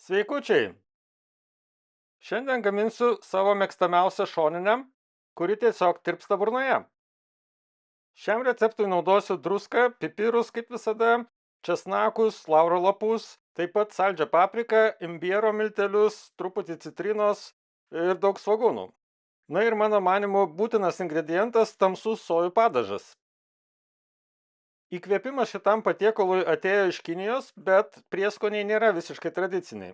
Sveikučiai! Šiandien gaminsiu savo mėgstamiausią šoninę, kuri tiesiog tirpsta burnoje. Šiam receptui naudosiu druską, pipirus kaip visada, česnakus, lauro lapus, taip pat saldžią papriką, imbiero miltelius, truputį citrinos ir daug svogūnų. Na ir mano manimu būtinas ingredientas tamsus sojų padažas. Įkvėpimas šitam patiekalui atėjo iš Kinijos, bet prieskoniai nėra visiškai tradiciniai.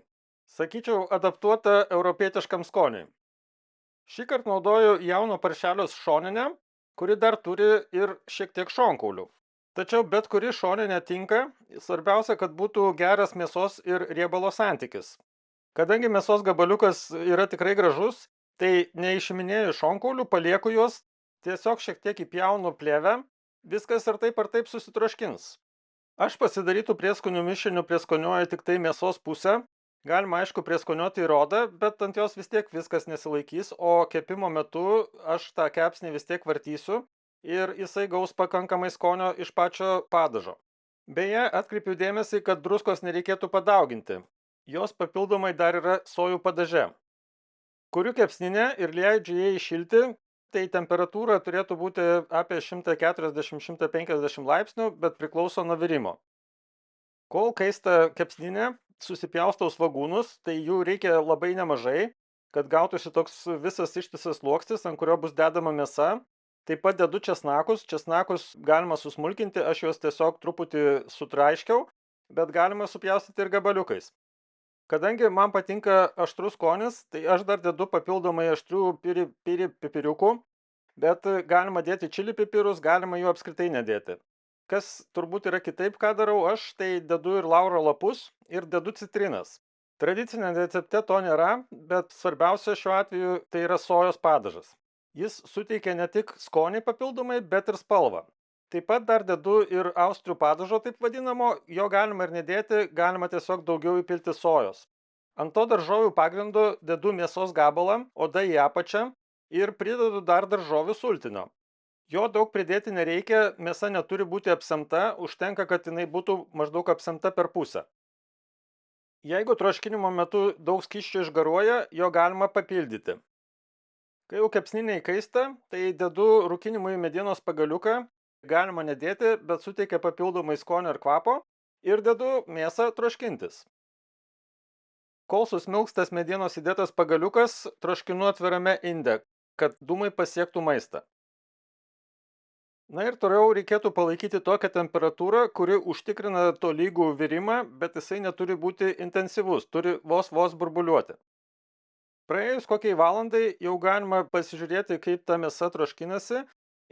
Sakyčiau, adaptuota europietiškam skoniui. Šįkart naudoju jauno paršelio šoninę, kuri dar turi ir šiek tiek šonkaulių. Tačiau bet kuri šoninė tinka, svarbiausia, kad būtų geras mėsos ir riebalo santykis. Kadangi mėsos gabaliukas yra tikrai gražus, tai neišiminėju šonkaulių, palieku juos, tiesiog šiek tiek įpjaunu plėvę, viskas ir taip susitroškins. Aš pasidarytų prieskonių mišiniu prieskoniuoju tik tai mėsos pusę. Galima aišku prieskoniuoti ir odą, bet ant jos vis tiek viskas nesilaikys, o kepimo metu aš tą kepsnį vis tiek vartysiu ir jisai gaus pakankamai skonio iš pačio padažo. Beje, atkreipiu dėmesį, kad druskos nereikėtų padauginti. Jos papildomai dar yra sojų padaže. Kuriu kepsninę ir leidžiu jai įšilti, tai temperatūra turėtų būti apie 140-150 laipsnių, bet priklauso nuo virimo. Kol kaista kepsninė, susipjaustau svogūnus, tai jų reikia labai nemažai, kad gautųsi toks visas ištisas sluoksnis, ant kurio bus dedama mėsa. Taip pat dedu česnakus. Česnakus galima susmulkinti, aš juos tiesiog truputį sutraiškiau, bet galima supjaustyti ir gabaliukais. Kadangi man patinka aštrus skonis, tai aš dar dedu papildomai aštrių pipiriukų, bet galima dėti čili pipirus, galima jų apskritai nedėti. Kas turbūt yra kitaip, ką darau aš, tai dedu ir lauro lapus ir dedu citrinas. Tradicinė recepte to nėra, bet svarbiausia šiuo atveju tai yra sojos padažas. Jis suteikia ne tik skonį papildomai, bet ir spalvą. Taip pat dar dedu ir austrių padažo, taip vadinamo, jo galima ir nedėti, galima tiesiog daugiau įpilti sojos. Ant to daržovių pagrindo dedu mėsos gabalą, oda į apačią ir pridedu dar daržovių sultinio. Jo daug pridėti nereikia, mėsa neturi būti apsemta, užtenka, kad jinai būtų maždaug apsemta per pusę. Jeigu troškinimo metu daug skysčio išgaruoja, jo galima papildyti. Kai jau kepsninė įkaista, tai dedu rūkinimui medienos pagaliuką, galima nedėti, bet suteikia papildomai skonio ir kvapo, ir dedu mėsą troškintis. Kol susmilks tas medienos įdėtas pagaliukas, troškinu atvirame inde, kad dūmai pasiektų maistą. Na ir toliau reikėtų palaikyti tokią temperatūrą, kuri užtikrina tolygų virimą, bet jisai neturi būti intensyvus, turi vos burbuliuoti. Praėjus kokiai valandai jau galima pasižiūrėti, kaip ta mėsa troškinasi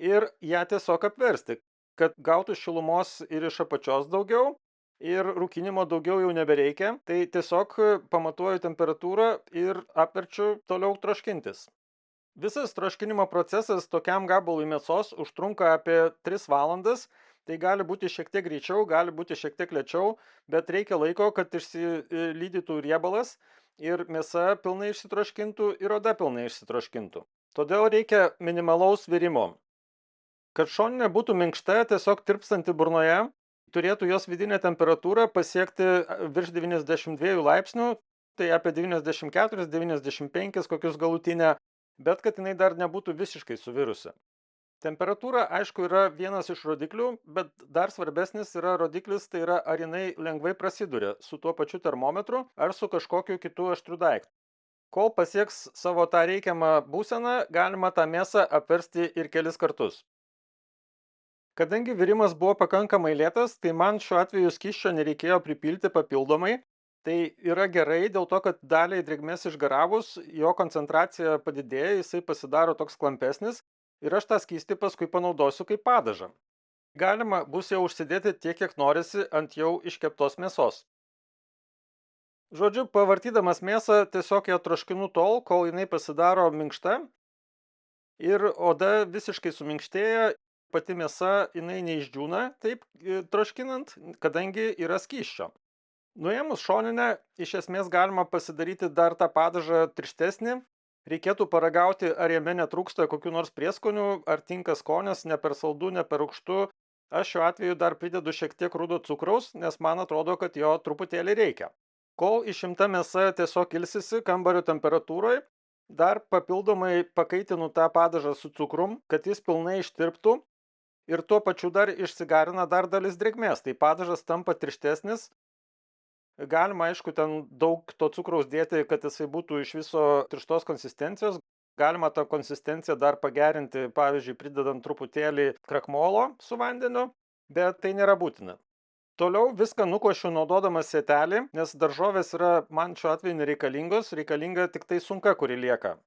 ir ją tiesiog apversti, kad gautų šilumos ir iš apačios daugiau ir rūkinimo daugiau jau nebereikia, tai tiesiog pamatuoju temperatūrą ir apverčiu toliau troškintis. Visas troškinimo procesas tokiam gabalui mėsos užtrunka apie 3 valandas, tai gali būti šiek tiek greičiau, gali būti šiek tiek lėčiau, bet reikia laiko, kad išsilydytų riebalas ir mėsa pilnai išsitroškintų ir oda pilnai išsitroškintų. Todėl reikia minimalaus virimo. Kad šoninė būtų minkšta, tiesiog tirpstanti burnoje, turėtų jos vidinė temperatūra pasiekti virš 92 laipsnių, tai apie 94-95 kokius galutinę, bet kad jinai dar nebūtų visiškai suvirusi. Temperatūra, aišku, yra vienas iš rodiklių, bet dar svarbesnis yra rodiklis, tai yra ar jinai lengvai prasiduria su tuo pačiu termometru ar su kažkokiu kitu aštriu daiktu. Kol pasieks savo tą reikiamą būseną, galima tą mėsą apversti ir kelis kartus. Kadangi virimas buvo pakankamai lėtas, tai man šiuo atveju skysčio nereikėjo pripilti papildomai. Tai yra gerai dėl to, kad daliai drėgmės išgaravus, jo koncentracija padidėja, jisai pasidaro toks klampesnis ir aš tą skystį paskui panaudosiu kaip padažą. Galima bus jau užsidėti tiek, kiek norisi ant jau iškeptos mėsos. Žodžiu, pavartydamas mėsą, tiesiog ją troškinu tol, kol jinai pasidaro minkšta ir oda visiškai suminkštėja, pati mėsa jinai neišdžiūna taip troškinant, kadangi yra skysčio. Nuėmus šoninę, iš esmės galima pasidaryti dar tą padažą tirštesnį. Reikėtų paragauti, ar jame netrūksta kokių nors prieskonių, ar tinka skonis, ne per saldu, ne per rūgštu. Aš šiuo atveju dar pridedu šiek tiek rudo cukraus, nes man atrodo, kad jo truputėlį reikia. Kol išimta mėsa tiesiog ilsisi kambario temperatūroje, dar papildomai pakaitinu tą padažą su cukrum, kad jis pilnai ištirptų ir tuo pačiu dar išsigarina dar dalis drėgmės, tai padažas tampa tirštesnis. Galima, aišku, ten daug to cukraus dėti, kad jisai būtų iš viso tirštos konsistencijos. Galima tą konsistenciją dar pagerinti, pavyzdžiui, pridedant truputėlį krakmolo su vandeniu, bet tai nėra būtina. Toliau viską nukošiu naudodamas sietelį, nes daržovės yra man šiuo atveju nereikalingos, reikalinga tik tai sunka, kuri lieka.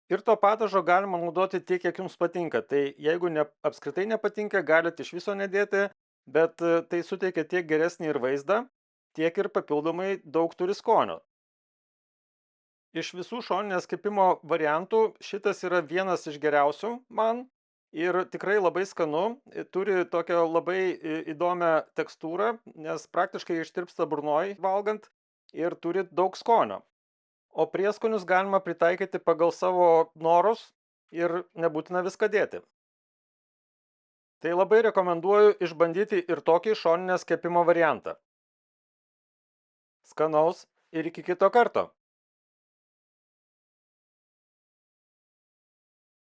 Ir to padažo galima naudoti tiek, kiek jums patinka. Tai jeigu apskritai nepatinka, galite iš viso nedėti, bet tai suteikia tiek geresnį ir vaizdą, tiek ir papildomai daug turi skonio. Iš visų šoninės kepimo variantų šitas yra vienas iš geriausių man ir tikrai labai skanu, turi tokią labai įdomią tekstūrą, nes praktiškai ištirpsta burnoj valgant ir turi daug skonio. O prieskonius galima pritaikyti pagal savo norus ir nebūtina viską dėti. Tai labai rekomenduoju išbandyti ir tokį šoninės kepimo variantą. Skanaus ir iki kito karto.